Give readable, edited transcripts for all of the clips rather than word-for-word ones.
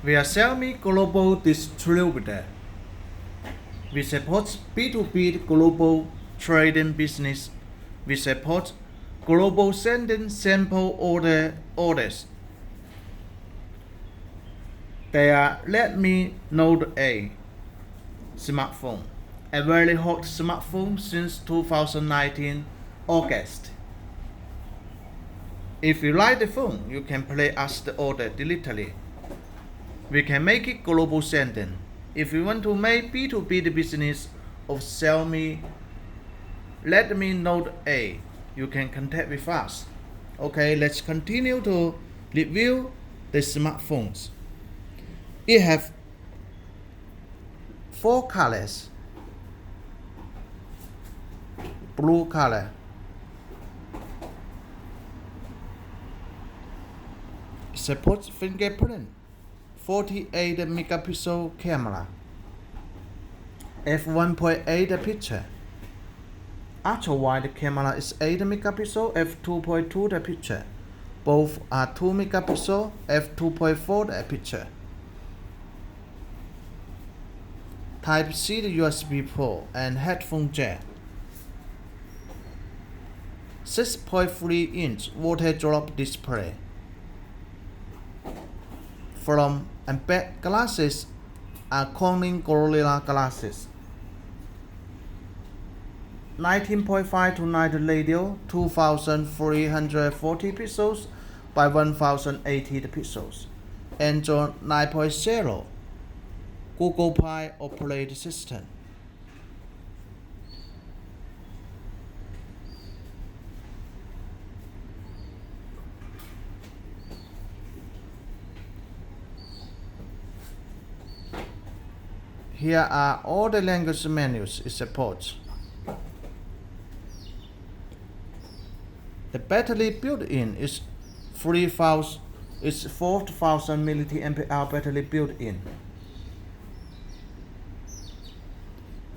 We are Xiaomi global distributor. We support B2B global trading business. We support global sending sample orders. They are Redmi Note8 smartphone, a very hot smartphone since 2019 August. If you like the phone, you can place us the order directly. We can make it global sending. If you want to make B2B the business of Xiaomi Redmi Note8, you can contact with us. Okay, let's continue to review the smartphones. It have 4 colors. Blue color, supports fingerprint, 48 megapixel camera, f1.8 picture. Ultra wide camera is 8 megapixel, f2.2 the picture. Both are 2 megapixel, f2.4 the picture. Type-C USB port and headphone jack. 6.3-inch water drop display. Front and back glasses are Corning Gorilla glasses. 19.5 to 9 radio, 2340 pixels by 1080 pixels. Android 9.0, Google Pie operating system. Here are all the language menus it supports. The battery built-in is 4000 mAh battery built-in.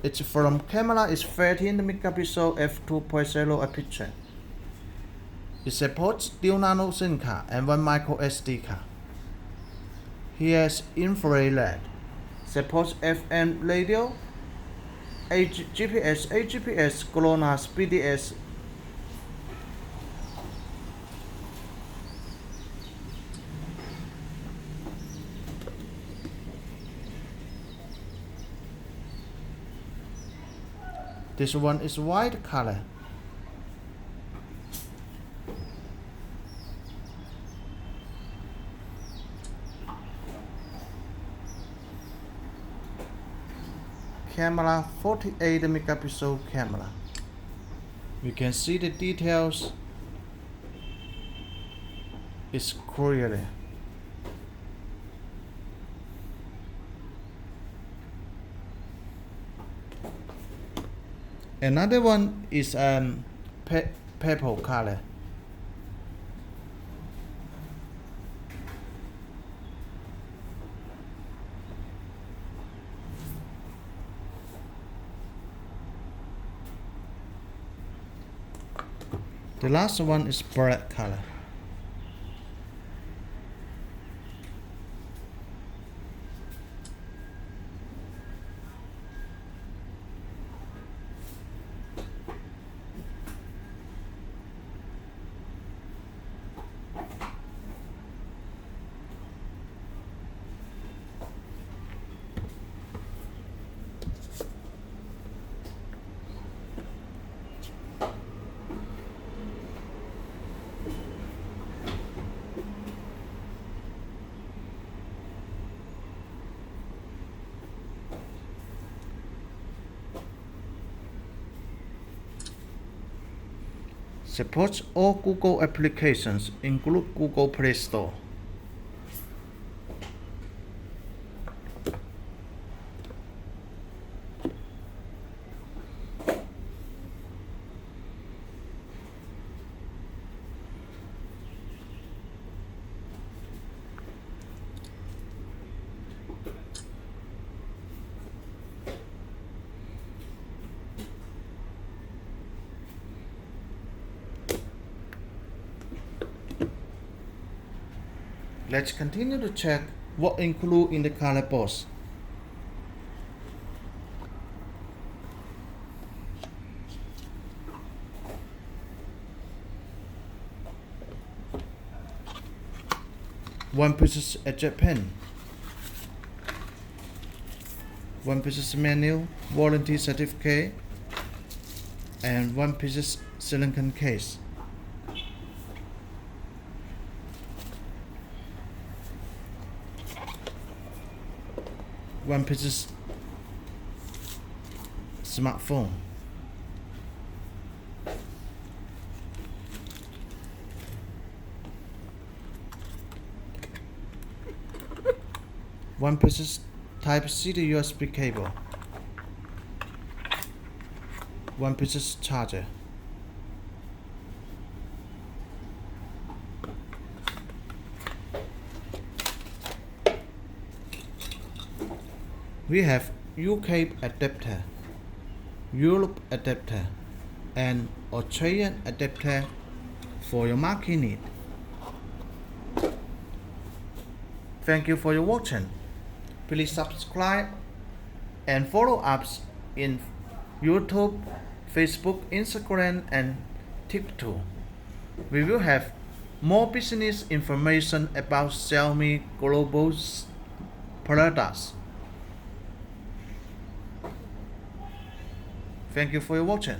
Its front camera is 13 megapixel f2.0 aperture. It supports dual nano SIM card and 1 micro SD card. Here's infrared. Supports FM radio, GPS, AGPS, GLONASS, BDS. This one is white color. Camera, 48 megapixel camera. You can see the details. It's clearly. Another one is purple color. The last one is black color. Supports all Google applications, include Google Play Store. Let's continue to check What include in the color box? One piece eject pen, one piece manual, warranty certificate, and one piece silicone case. One piece smartphone. One piece Type-C to USB cable. One piece charger. We have UK adapter, Europe adapter, and Australian adapter for your market need. Thank you for your watching. Please subscribe and follow us in YouTube, Facebook, Instagram, and TikTok. We will have more business information about Xiaomi global products. Thank you for your watching.